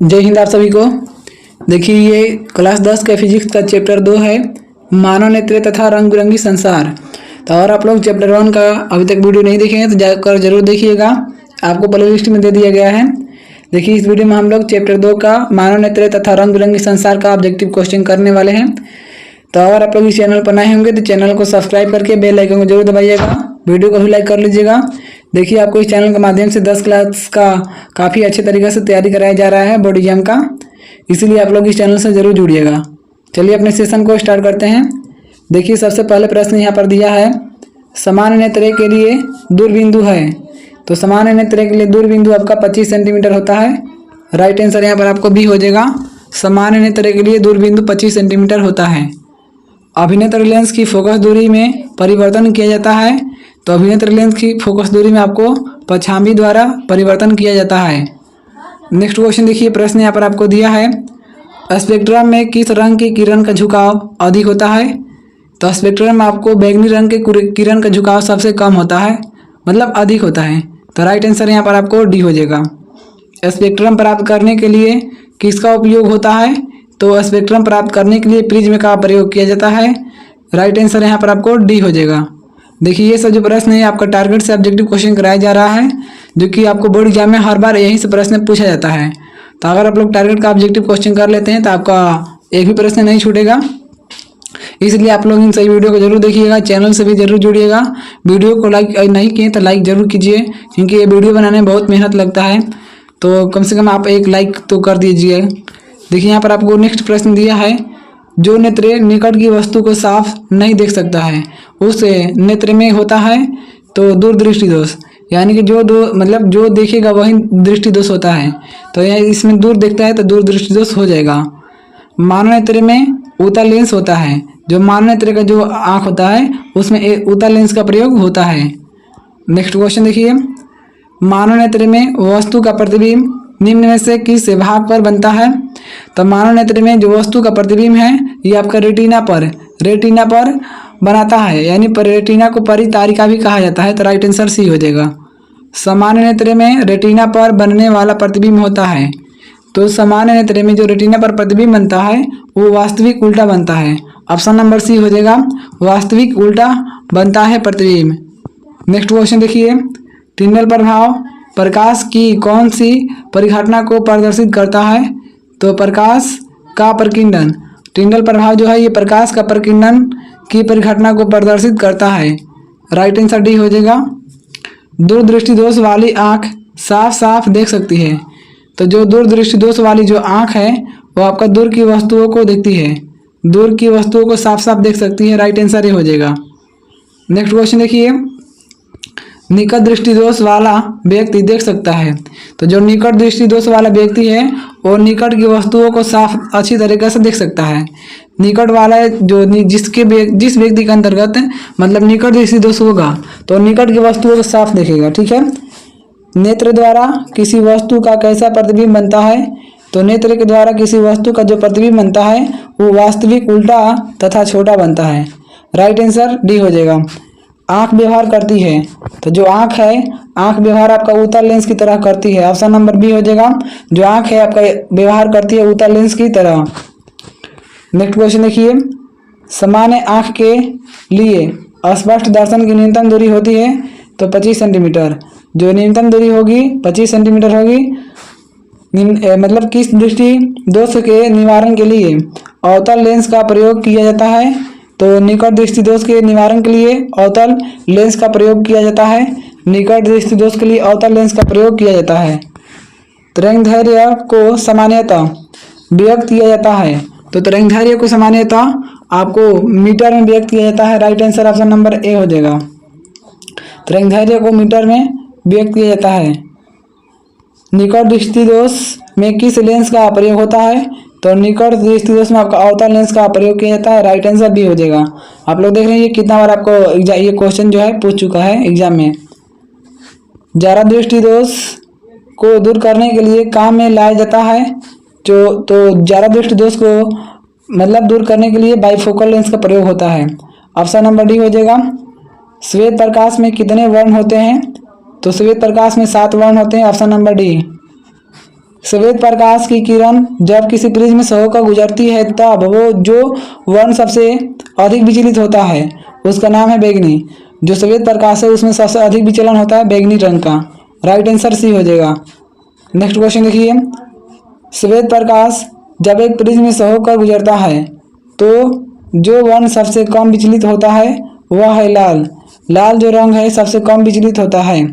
जय हिंद आप सभी को। देखिए ये क्लास 10 का फिजिक्स का चैप्टर 2 है, मानव नेत्र तथा रंग बिरंगी संसार। तो और आप लोग चैप्टर 1 का अभी तक वीडियो नहीं देखे हैं तो जाकर जरूर देखिएगा, आपको प्ले लिस्ट में दे दिया गया है। देखिए इस वीडियो में हम लोग चैप्टर 2 का मानव नेत्र तथा रंग बिरंगी संसार का ऑब्जेक्टिव क्वेश्चन करने वाले हैं। तो अगर आप लोग इस चैनल पर नए होंगे तो चैनल को सब्सक्राइब करके बेल आइकन को जरूर दबाइएगा, वीडियो को भी लाइक कर लीजिएगा। देखिए आपको इस चैनल के माध्यम से 10 क्लास का काफ़ी अच्छे तरीके से तैयारी कराया जा रहा है बोर्ड एग्जाम का, इसीलिए आप लोग इस चैनल से जरूर जुड़िएगा। चलिए अपने सेशन को स्टार्ट करते हैं। देखिए सबसे पहले प्रश्न यहाँ पर दिया है, सामान्य नेत्र के लिए दूरबिंदु है। तो सामान्य नेत्र के लिए दूरबिंदु आपका 25 सेंटीमीटर होता है। राइट आंसर यहाँ पर आपको बी हो जाएगा। सामान्य नेत्र के लिए दूरबिंदु 25 सेंटीमीटर होता है। अभिनेत्र लेंस की फोकस दूरी में परिवर्तन किया जाता है। तो अभिनेत्र लेंस की फोकस दूरी में आपको पछांबी द्वारा परिवर्तन किया जाता है। नेक्स्ट क्वेश्चन देखिए, प्रश्न यहाँ पर आपको दिया है, स्पेक्ट्रम में किस रंग की किरण का झुकाव अधिक होता है। तो स्पेक्ट्रम में आपको बैंगनी रंग के किरण का झुकाव सबसे कम होता है, मतलब अधिक होता है। तो राइट आंसर यहाँ पर आपको डी हो जाएगा। स्पेक्ट्रम प्राप्त करने के लिए किसका उपयोग होता है। तो स्पेक्ट्रम प्राप्त करने के लिए प्रिज्म का प्रयोग किया जाता है। राइट आंसर यहाँ पर आपको डी हो जाएगा। देखिए ये सब जो प्रश्न है आपका टारगेट से ऑब्जेक्टिव क्वेश्चन कराया जा रहा है, जो कि आपको बोर्ड एग्जाम में हर बार यहीं से प्रश्न पूछा जाता है। तो अगर आप लोग टारगेट का ऑब्जेक्टिव क्वेश्चन कर लेते हैं तो आपका एक भी प्रश्न नहीं छूटेगा। इसलिए आप लोग इन सही वीडियो को जरूर देखिएगा, चैनल से भी जरूर जुड़िएगा। वीडियो को लाइक नहीं किए तो लाइक जरूर कीजिए, क्योंकि ये वीडियो बनाने में बहुत मेहनत लगता है। तो कम से कम आप एक लाइक तो कर दीजिए। देखिए यहाँ पर आपको नेक्स्ट प्रश्न दिया है, जो नेत्र निकट की वस्तु को साफ नहीं देख सकता है उस नेत्र में होता है तो दूरदृष्टि दोष, यानी कि जो देखेगा वही दृष्टि दोष होता है। तो यह इसमें दूर देखता है तो दूरदृष्टि दोष हो जाएगा। मानव नेत्र में ऊता लेंस होता है। जो मानव नेत्र का जो आँख होता है उसमें ऊता लेंस का प्रयोग होता है। नेक्स्ट क्वेश्चन देखिए, मानव नेत्र में वस्तु का प्रतिबिंब निम्न में से किस भाग पर बनता है। तो मानव नेत्र में जो वस्तु का प्रतिबिंब है ये आपका रेटिना पर बनाता है, यानी रेटिना को परितारिका भी कहा जाता है। तो राइट आंसर सी हो जाएगा। सामान्य नेत्र में रेटिना पर बनने वाला प्रतिबिंब होता है। तो सामान्य नेत्र में जो रेटिना पर प्रतिबिंब बनता है वो वास्तविक उल्टा बनता है। ऑप्शन नंबर सी हो जाएगा, वास्तविक उल्टा बनता है प्रतिबिंब। नेक्स्ट क्वेश्चन देखिए, टिंडल प्रभाव प्रकाश की कौन सी परिघटना को प्रदर्शित करता है। तो प्रकाश का प्रकीर्णन, टिंडल प्रभाव जो है ये प्रकाश का प्रकीर्णन की परिघटना को प्रदर्शित करता है। राइट आंसर डी हो जाएगा। दूरदृष्टि दोष वाली आँख साफ साफ देख सकती है। तो जो दूरदृष्टि दोष वाली जो आँख है वो आपका दूर की वस्तुओं को देखती है, दूर की वस्तुओं को साफ साफ देख सकती है। राइट आंसर ये हो जाएगा। नेक्स्ट क्वेश्चन देखिए, निकट दृष्टि दोष वाला व्यक्ति देख सकता है। तो जो निकट दृष्टि दोष वाला व्यक्ति है वो निकट की वस्तुओं को साफ अच्छी तरीके से देख सकता है। निकट वाला जो जिस व्यक्ति के अंतर्गत मतलब निकट दृष्टि दोष होगा तो निकट की वस्तुओं को साफ देखेगा। ठीक है। नेत्र द्वारा किसी वस्तु का कैसा प्रतिबिंब बनता है। तो नेत्र के द्वारा किसी वस्तु का जो प्रतिबिंब बनता है वो वास्तविक उल्टा तथा छोटा बनता है। राइट आंसर डी हो जाएगा। आँख व्यवहार करती है। तो जो आँख है, आँख व्यवहार आपका ऊता लेंस की तरह करती है। ऑप्शन नंबर बी हो जाएगा। जो आँख है आपका व्यवहार करती है ऊता लेंस की तरह। नेक्स्ट क्वेश्चन देखिए, सामान्य आँख के लिए स्पष्ट दर्शन की न्यूनतम दूरी होती है तो 25 सेंटीमीटर। जो न्यूनतम दूरी होगी 25 सेंटीमीटर होगी। मतलब किस दृष्टि दोष के निवारण के लिए अवतल लेंस का प्रयोग किया जाता है। तो निकट दृष्टि दोष के निवारण के लिए अवतल लेंस का प्रयोग किया जाता है। निकट दृष्टि दोष के लिए अवतल लेंस का प्रयोग किया जाता है। तरंगदैर्घ्य को सामान्यतः व्यक्त किया जाता है। तो तरंगदैर्घ्य को सामान्यतः आपको मीटर में व्यक्त किया जाता है। Right answer option number A हो जाएगा। तरंगदैर्घ्य को मीटर में व्यक्त किया जाता है। निकट दृष्टि दोष में किस लेंस का प्रयोग होता है। तो निकट दृष्टि दोष में आपका अवतल लेंस का प्रयोग किया जाता है। राइट आंसर बी हो जाएगा। आप लोग देख रहे हैं ये कितना बार आपको ये क्वेश्चन जो है पूछ चुका है एग्जाम में। जारा दृष्टि दोष को दूर करने के लिए काम में लाया जाता है। तो जारा दृष्टि दोष को मतलब दूर करने के लिए बाइफोकल लेंस का प्रयोग होता है। ऑप्शन नंबर डी हो जाएगा। श्वेत प्रकाश में कितने वर्ण होते हैं। तो श्वेत प्रकाश में 7 वर्ण होते हैं। Option number D. श्वेत प्रकाश की किरण जब किसी प्रिज्म से होकर गुजरती है तब वो जो वर्ण सबसे अधिक विचलित होता है उसका नाम है बैंगनी। जो श्वेत प्रकाश है उसमें सबसे अधिक विचलन होता है बैंगनी रंग का। राइट आंसर सी हो जाएगा। नेक्स्ट क्वेश्चन देखिए, श्वेत प्रकाश जब एक प्रिज्म से होकर गुजरता है तो जो वर्ण सबसे कम विचलित होता है वह है लाल। लाल जो रंग है सबसे कम विचलित होता है।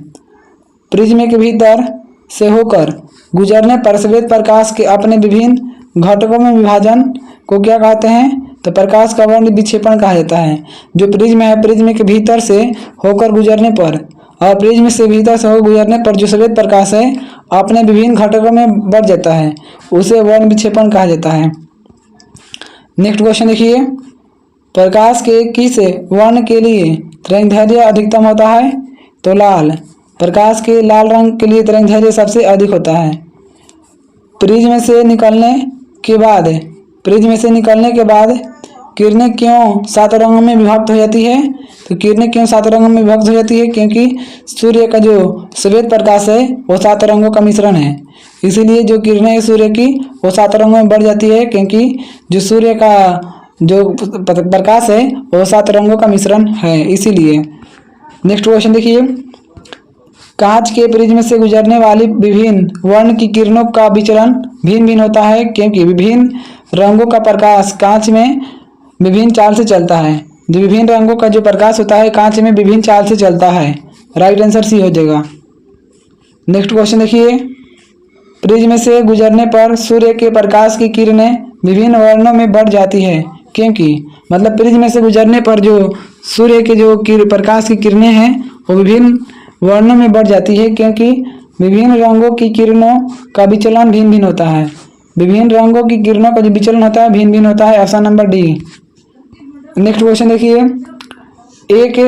प्रिज्म के भीतर से होकर गुजरने पर श्वेत प्रकाश के अपने विभिन्न घटकों में विभाजन को क्या कहते हैं? तो प्रकाश का वर्ण विक्षेपण कहा जाता है। जो प्रिज्म है, प्रिज्म के भीतर से होकर गुजरने पर और प्रिज्म से भीतर से होकर गुजरने पर जो श्वेत प्रकाश है अपने विभिन्न घटकों में बढ़ जाता है उसे वर्ण विक्षेपण कहा जाता है। नेक्स्ट क्वेश्चन देखिए, प्रकाश के किस वर्ण के लिए तरंगदैर्घ्य अधिकतम होता है? तो लाल। प्रकाश के लाल रंग के लिए तरंगदैर्घ्य सबसे अधिक होता है। प्रिज्म से निकलने के बाद किरणें क्यों 7 रंगों में विभक्त हो जाती है? तो किरणें क्यों 7 रंगों में विभक्त हो जाती है? क्योंकि सूर्य का जो श्वेत प्रकाश है वो 7 रंगों का मिश्रण है। इसीलिए जो किरणें है सूर्य की वो 7 रंगों में बढ़ जाती है, क्योंकि जो सूर्य का जो प्रकाश है वो 7 रंगों का मिश्रण है, इसीलिए। नेक्स्ट क्वेश्चन देखिए, कांच के प्रिज्म से गुजरने वाली विभिन्न वर्ण की किरणों का विचलन भिन्न भिन्न होता है, क्योंकि विभिन्न रंगों का प्रकाश कांच में विभिन्न चाल से चलता है। जो विभिन्न रंगों का जो प्रकाश होता है कांच में विभिन्न चाल से चलता है। राइट आंसर सी हो जाएगा। नेक्स्ट क्वेश्चन देखिए, प्रिज्म से गुजरने पर सूर्य के प्रकाश की किरणें विभिन्न वर्णों में बढ़ जाती है, क्योंकि मतलब प्रिज्म से गुजरने पर जो सूर्य के जो प्रकाश की किरणें हैं वो विभिन्न वर्णों में बढ़ जाती है, क्योंकि विभिन्न रंगों की किरणों का विचलन भिन्न भिन्न होता है। विभिन्न रंगों की किरणों का जो विचलन होता है भिन्न भिन्न होता है। Option number D. Next question देखिए, एक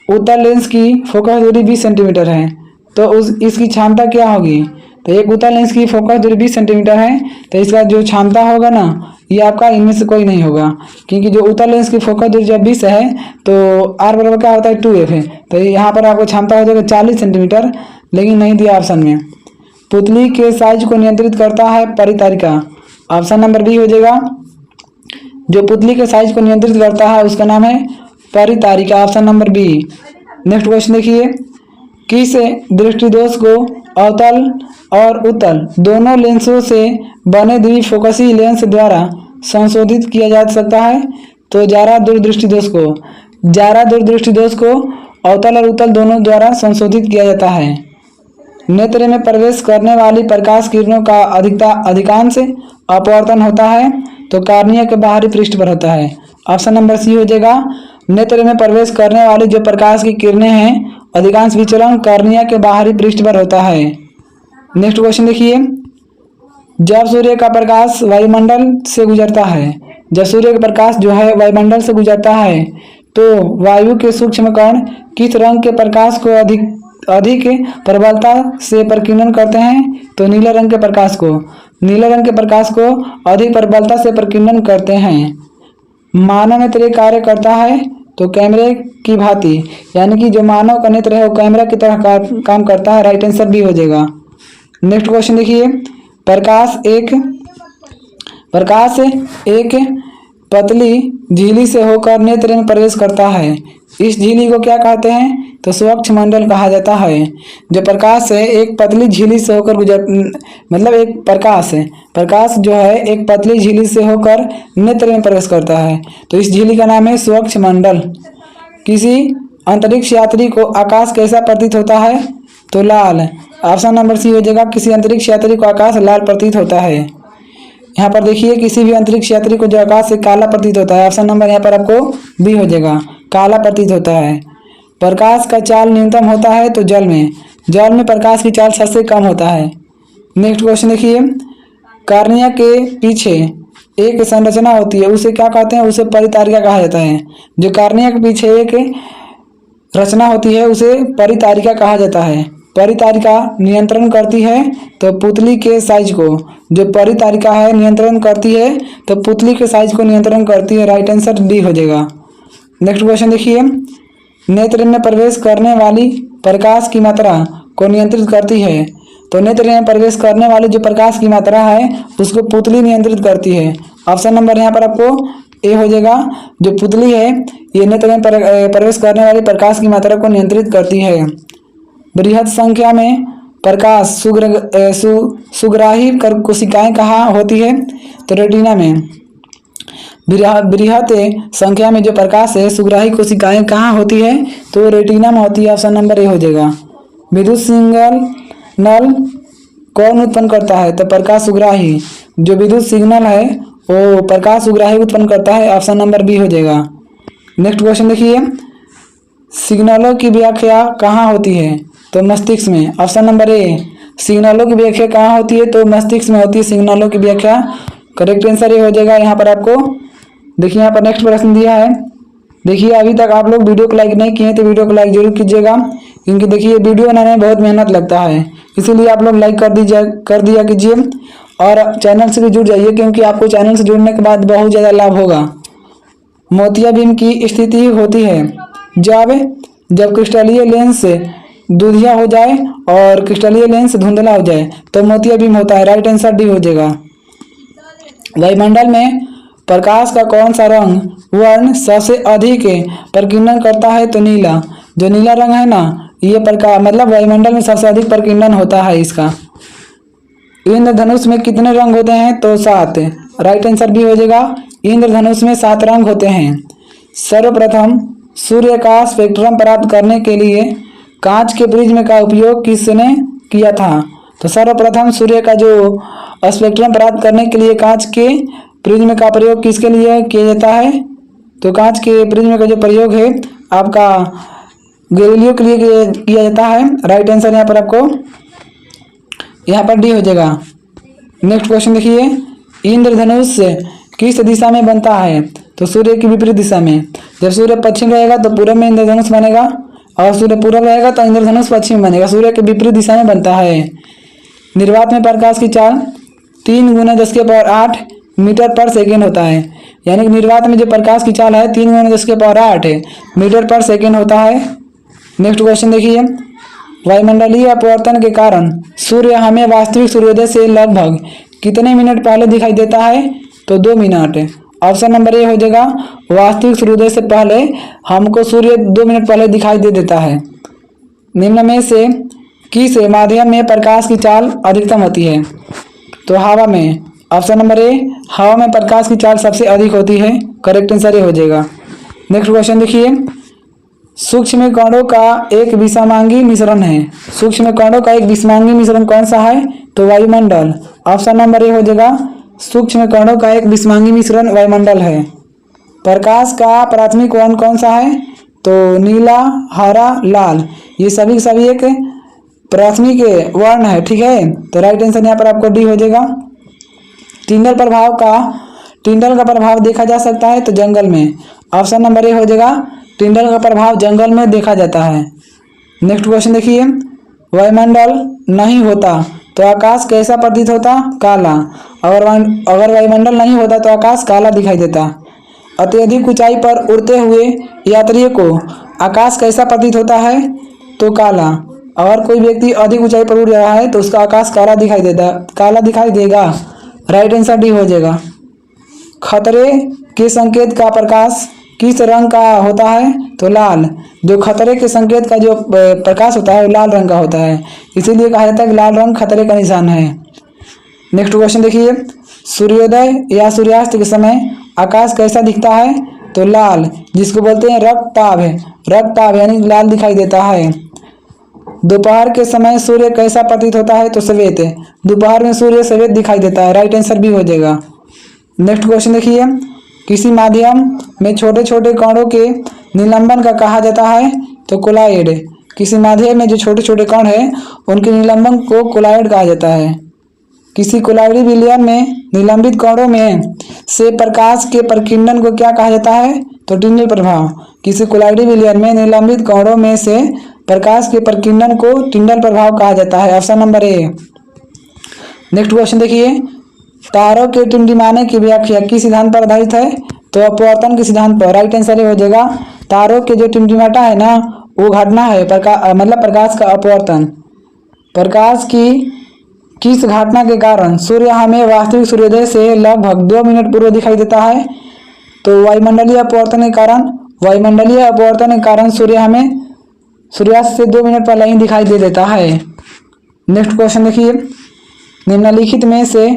उत्तल लेंस की फोकस दूरी 20 सेंटीमीटर है तो इसकी क्षमता क्या होगी? तो एक उत्तल लेंस की फोकस दूरी 20 सेंटीमीटर है तो इसका जो क्षमता होगा ना ये आपका इनमें से कोई नहीं होगा, क्योंकि जो उत्तल लेंस की फोकस दूरी जब 20 है तो आर बराबर क्या होता है 2f है। तो यहाँ पर आपको क्षमता हो जाएगा 40 सेंटीमीटर, लेकिन नहीं दिया ऑप्शन में। पुतली के साइज को नियंत्रित करता है परितारिका। ऑप्शन नंबर बी हो जाएगा। जो पुतली के साइज को नियंत्रित करता है उसका नाम है परितारिका। Option number B. Next question देखिए, किस दृष्टिदोष को अवतल और उत्तल दोनों लेंसों से बने द्विफोकसी लेंस द्वारा संशोधित किया जा सकता है? तो जारा दूरदृष्टिदोष को अवतल और उत्तल दोनों द्वारा संशोधित किया जाता है। नेत्र में प्रवेश करने वाली प्रकाश किरणों का अधिकांश अपवर्तन होता है तो कार्निया के बाहरी पृष्ठ पर होता है। ऑप्शन नंबर सी हो जाएगा। नेत्र में प्रवेश करने वाली जो प्रकाश की किरणें हैं अधिकांश विचलन कार्निया के बाहरी पृष्ठ पर होता है। नेक्स्ट क्वेश्चन देखिए, जब सूर्य का प्रकाश वायुमंडल से गुजरता है, जब सूर्य का प्रकाश जो है वायुमंडल से गुजरता है तो वायु के सूक्ष्म कण किस रंग के प्रकाश को अधिक प्रबलता से प्रकीर्णन करते हैं? तो नीले रंग के प्रकाश को अधिक प्रबलता से प्रकीर्णन करते हैं। मानव नेत्र कार्य करता है तो कैमरे की भांति, यानी कि जो मानव का नेत्र है वो कैमरा की तरह काम करता है। राइट आंसर भी हो जाएगा। नेक्स्ट क्वेश्चन देखिए, प्रकाश एक पतली झिल्ली से होकर नेत्र में प्रवेश करता है। इस झिल्ली को क्या कहते हैं? तो स्वच्छ मंडल कहा जाता है। जो प्रकाश है एक पतली झिल्ली से होकर प्रकाश जो है एक पतली झिल्ली से होकर नेत्र में प्रवेश करता है तो इस झिल्ली का नाम है स्वच्छ मंडल। किसी अंतरिक्ष यात्री को आकाश कैसा प्रतीत होता है? तो लाल। ऑप्शन नंबर सी हो जाएगा। किसी अंतरिक्ष यात्री को आकाश लाल प्रतीत होता है। यहाँ पर देखिए, किसी भी अंतरिक्ष यात्री को जो आकाश से काला प्रतीत होता है, ऑप्शन नंबर यहाँ पर आपको बी हो जाएगा, काला प्रतीत होता है। प्रकाश का चाल न्यूनतम होता है तो जल में प्रकाश की चाल सबसे कम होता है। नेक्स्ट क्वेश्चन देखिए, कार्निया के पीछे एक संरचना होती है उसे क्या कहते हैं? उसे परितारिका कहा जाता है। जो कार्निया के पीछे एक रचना होती है उसे परितारिका कहा जाता है। परितारिका नियंत्रण करती है तो पुतली के साइज को, जो परितारिका है नियंत्रण करती है तो पुतली के साइज को नियंत्रण करती है। राइट आंसर डी हो जाएगा। नेक्स्ट क्वेश्चन देखिए, नेत्र में प्रवेश करने वाली प्रकाश की मात्रा को नियंत्रित करती है तो नेत्र में प्रवेश करने वाली जो प्रकाश की मात्रा है उसको पुतली नियंत्रित करती है। ऑप्शन नंबर यहाँ पर आपको ए हो जाएगा। जो पुतली है ये नेत्र में प्रवेश करने वाली प्रकाश की मात्रा को नियंत्रित करती है। बृहद संख्या में प्रकाश सुग्राही कोशिकाएं कहाँ होती है? तो रेटिना में। बृहद संख्या में जो प्रकाश है सुग्राही कोशिकाएं कहाँ होती है? तो रेटिना में होती है। ऑप्शन नंबर ए हो जाएगा। विद्युत सिग्नल कौन उत्पन्न करता है? तो प्रकाश सुग्राही। जो विद्युत सिग्नल है वो प्रकाश सुग्राही उत्पन्न करता है। ऑप्शन नंबर बी हो जाएगा। नेक्स्ट क्वेश्चन देखिए, सिग्नलों की व्याख्या कहाँ होती है? तो मस्तिष्क में। Option number A. सिग्नलों की व्याख्या कहाँ होती है? तो मस्तिष्क में होती है सिग्नलों की व्याख्या। करेक्ट आंसर ये हो जाएगा। यहाँ पर आपको देखिए यहाँ पर नेक्स्ट प्रश्न दिया है। देखिए अभी तक आप लोग वीडियो को लाइक नहीं किए तो वीडियो को लाइक जरूर कीजिएगा, क्योंकि देखिए वीडियो बनाने में बहुत मेहनत लगता है, इसीलिए आप लोग लाइक कर दिया कीजिए और चैनल से भी जुड़ जाइए, क्योंकि आपको चैनल से जुड़ने के बाद बहुत ज़्यादा लाभ होगा। मोतियाबिंद की स्थिति होती है जब क्रिस्टलीय लेंस दूधिया हो जाए और क्रिस्टलीय लेंस धुंधला हो जाए तो मोतियाबिंद होता है। राइट आंसर डी हो जाएगा। वायुमंडल में प्रकाश का कौन सा रंग वर्ण सबसे अधिक प्रकीर्णन करता है? तो नीला। जो नीला रंग है ना ये प्रकाश मतलब वायुमंडल में सबसे अधिक प्रकीर्णन होता है इसका। इंद्रधनुष में कितने रंग होते हैं? तो 7। राइट आंसर भी हो जाएगा। इंद्रधनुष में 7 रंग होते हैं। सर्वप्रथम सूर्य का स्पेक्ट्रम प्राप्त करने के लिए कांच के प्रिज्म का उपयोग किसने किया था? तो सर्वप्रथम सूर्य का जो स्पेक्ट्रम प्राप्त करने के लिए कांच के प्रिज्म का प्रयोग किसके लिए किया जाता है? तो कांच के प्रिज्म का जो प्रयोग है आपका गैलीलियो के लिए किया जाता है। राइट आंसर यहाँ पर आपको यहाँ पर डी हो जाएगा। नेक्स्ट क्वेश्चन देखिए, इंद्रधनुष किस दिशा में बनता है? तो सूर्य की विपरीत दिशा में। जब सूर्य पश्चिम रहेगा तो पूर्व में इंद्रधनुष बनेगा और सूर्य पूर्व रहेगा तो इंद्रधनुष पश्चिम में बनेगा। सूर्य के विपरीत दिशा में बनता है। निर्वात में प्रकाश की चाल 3 × 10⁸ मीटर पर सेकेंड होता है। यानी कि निर्वात में जो प्रकाश की चाल है 3 × 10⁸ मीटर पर सेकेंड होता है। नेक्स्ट क्वेश्चन देखिए, वायुमंडलीय अपवर्तन के कारण सूर्य हमें वास्तविक सूर्योदय से लगभग कितने मिनट पहले दिखाई देता है? तो 2 मिनट। ऑप्शन नंबर ए हो जाएगा। वास्तविक सूर्योदय से पहले हमको सूर्य 2 मिनट पहले दिखाई दे देता है। निम्न में से किस माध्यम में प्रकाश की चाल अधिकतम होती है? तो हवा में। Option number A. हवा में प्रकाश की चाल सबसे अधिक होती है। करेक्ट आंसर ए हो जाएगा। नेक्स्ट क्वेश्चन देखिए, सूक्ष्म कणों का एक विषमांगी मिश्रण है। सूक्ष्म कणों का एक विषमांगी मिश्रण कौन सा है? तो वायुमंडल। ऑप्शन नंबर ए हो जाएगा। सूक्ष्म कणों का एक विषमांगी मिश्रण वायुमंडल है। प्रकाश का प्राथमिक वर्ण कौन सा है? तो नीला, हरा, लाल, ये सभी एक प्राथमिक वर्ण है। ठीक है, तो राइट आंसर यहाँ पर आपको डी हो जाएगा। टिंडल का प्रभाव देखा जा सकता है तो जंगल में। ऑप्शन नंबर ए हो जाएगा। टिंडल का प्रभाव जंगल में देखा जाता है। नेक्स्ट क्वेश्चन देखिए, वायुमंडल नहीं होता तो आकाश कैसा प्रतीत होता? काला। अगर वायुमंडल नहीं होता तो आकाश काला दिखाई देता। अत्यधिक ऊंचाई पर उड़ते हुए यात्रियों को आकाश कैसा प्रतीत होता है? तो काला। अगर कोई व्यक्ति अधिक ऊंचाई पर उड़ रहा है तो उसका आकाश काला दिखाई देगा। राइट आंसर डी हो जाएगा। खतरे के संकेत का प्रकाश किस रंग का होता है? तो लाल। जो खतरे के संकेत का जो प्रकाश होता है वो लाल रंग का होता है, इसीलिए कहा जाता है कि लाल रंग खतरे का निशान है। नेक्स्ट क्वेश्चन देखिए, सूर्योदय या सूर्यास्त के समय आकाश कैसा दिखता है? तो लाल, जिसको बोलते हैं रक्तताभ यानी लाल दिखाई देता है। दोपहर के समय सूर्य कैसा प्रतीत होता है? तो श्वेत। दोपहर में सूर्य श्वेत दिखाई देता है। राइट आंसर भी हो जाएगा। नेक्स्ट क्वेश्चन देखिए, किसी माध्यम में छोटे छोटे कणों के निलंबन का कहा जाता है? तो कोलाइड। किसी माध्यम में जो छोटे छोटे कण है उनके निलंबन को कोलाइड कहा जाता है। किसी कोलाइडी विलयन में निलंबित कणों में से प्रकाश के प्रकीर्णन को क्या कहा जाता है? तो टिंडल प्रभाव। किसी कोलाइडी विलयन में निलंबित कणों में से प्रकाश के प्रकीर्णन को टिंडल प्रभाव कहा जाता है। Option number A. Next question देखिए, तारों के टिमटिमाने की व्याख्या किस सिद्धांत पर आधारित है? तो अपवर्तन के सिद्धांत पर। राइट आंसर ये हो जाएगा। तारों के जो टिमटिमाटा है ना वो घटना है मतलब प्रकाश का अपवर्तन। प्रकाश की किस घटना के कारण सूर्य हमें वास्तविक सूर्योदय से लगभग 2 मिनट पूर्व दिखाई देता है? तो वायुमंडलीय अपवर्तन के कारण, सूर्य हमें सूर्यास्त से 2 मिनट पहले ही दिखाई दे देता है। नेक्स्ट क्वेश्चन देखिए, निम्नलिखित में से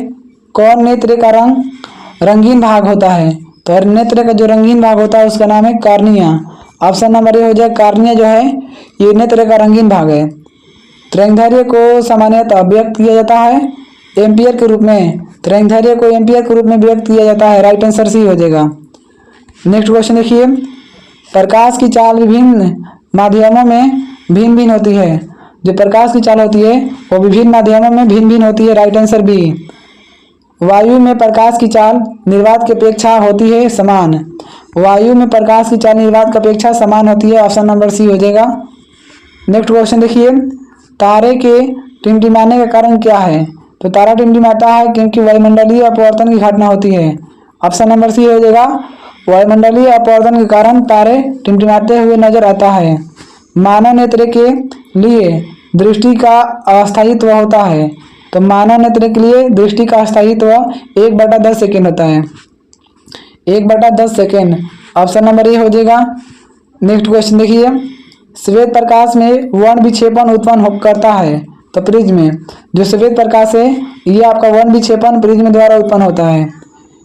कौन नेत्र का रंगीन भाग होता है? तो नेत्र का जो रंगीन भाग होता है उसका नाम है कार्निया। ऑप्शन नंबर ए हो जाए, कार्निया जो है ये नेत्र का रंगीन भाग है। तरंगदैर्घ्य को सामान्यतः व्यक्त किया जाता है एम्पियर के रूप में। तरंगदैर्घ्य को एम्पियर के रूप में व्यक्त किया जाता है। राइट आंसर सी हो जाएगा। नेक्स्ट क्वेश्चन देखिए, प्रकाश की चाल विभिन्न माध्यमों में भिन्न भिन्न होती है। जो प्रकाश की चाल होती है वो विभिन्न माध्यमों में भिन्न भिन्न होती है। Right answer B. वायु में प्रकाश की चाल निर्वात की अपेक्षा होती है समान। वायु में प्रकाश की चाल निर्वात की अपेक्षा समान होती है। ऑप्शन नंबर सी हो जाएगा। नेक्स्ट क्वेश्चन देखिए, तारे के टिमटिमाने का कारण क्या है? तो तारा टिमटिमाता है क्योंकि वायुमंडलीय अपवर्तन की घटना होती है। ऑप्शन नंबर सी हो जाएगा। वायुमंडलीय अपवर्तन के कारण तारे टिमटिमाते हुए नजर आता है। मानव नेत्र के लिए दृष्टि का अस्थायित्व होता है। तो मानव नेत्र के लिए दृष्टि का अस्थायित्व 1/10 सेकेंड होता है। 1/10 सेकेंड। ऑप्शन नंबर ए हो जाएगा। नेक्स्ट क्वेश्चन देखिए, श्वेत प्रकाश में वर्ण विक्षेपण उत्पन्न करता है। तो प्रिज्म में जो श्वेत प्रकाश है ये आपका वर्ण विक्षेपण प्रिज्म द्वारा उत्पन्न होता है।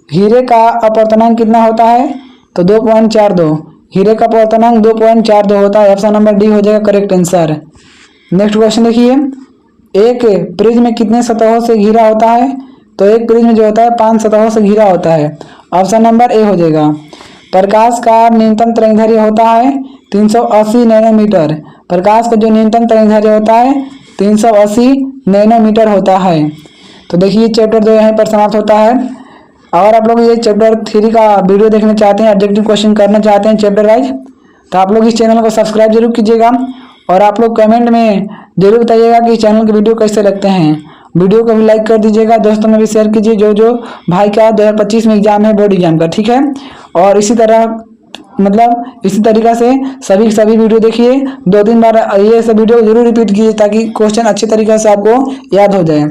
हीरे का अपवर्तनांक कितना होता है? तो 2.42। हीरे का अपवर्तनांक 2.42 होता है। ऑप्शन नंबर डी हो जाएगा करेक्ट आंसर। नेक्स्ट क्वेश्चन देखिए, एक प्रिज्म में कितने सतहों से घिरा होता है? तो एक प्रिज्म जो होता है 5 सतहों से घिरा होता है। ऑप्शन नंबर ए हो जाएगा। प्रकाश का न्यूनतम तरंगदैर्घ्य होता है 380 नैनोमीटर। प्रकाश का जो न्यूनतम तरंगदैर्घ्य होता है 380 नैनोमीटर होता है। तो देखिए चैप्टर 2 यहाँ पर समाप्त होता है। अगर आप लोग ये चैप्टर 3 का वीडियो देखना चाहते हैं, ऑब्जेक्टिव क्वेश्चन करना चाहते हैं चैप्टर वाइज, तो आप लोग इस चैनल को सब्सक्राइब जरूर कीजिएगा और आप लोग कमेंट में जरूर बताइएगा कि चैनल के वीडियो कैसे लगते हैं। वीडियो को भी लाइक कर दीजिएगा, दोस्तों में भी शेयर कीजिए जो भाई का 2025 में एग्जाम है बोर्ड एग्जाम का, ठीक है। और इसी तरह इसी तरीका से सभी वीडियो देखिए, 2-3 बार ये सब वीडियो जरूर रिपीट कीजिए ताकि क्वेश्चन अच्छे तरीके से आपको याद हो जाए,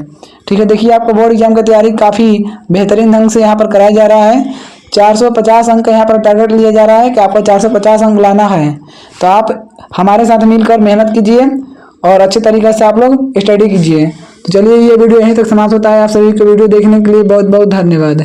ठीक है। देखिए आपको बोर्ड एग्जाम की तैयारी काफ़ी बेहतरीन ढंग से यहाँ पर कराया जा रहा है। 450 अंक का यहाँ पर टारगेट लिया जा रहा है कि आपको 450 अंक लाना है। तो आप हमारे साथ मिलकर मेहनत कीजिए और अच्छे तरीके से आप लोग स्टडी कीजिए। तो चलिए ये वीडियो यहीं तक समाप्त होता है। आप सभी को वीडियो देखने के लिए बहुत बहुत धन्यवाद।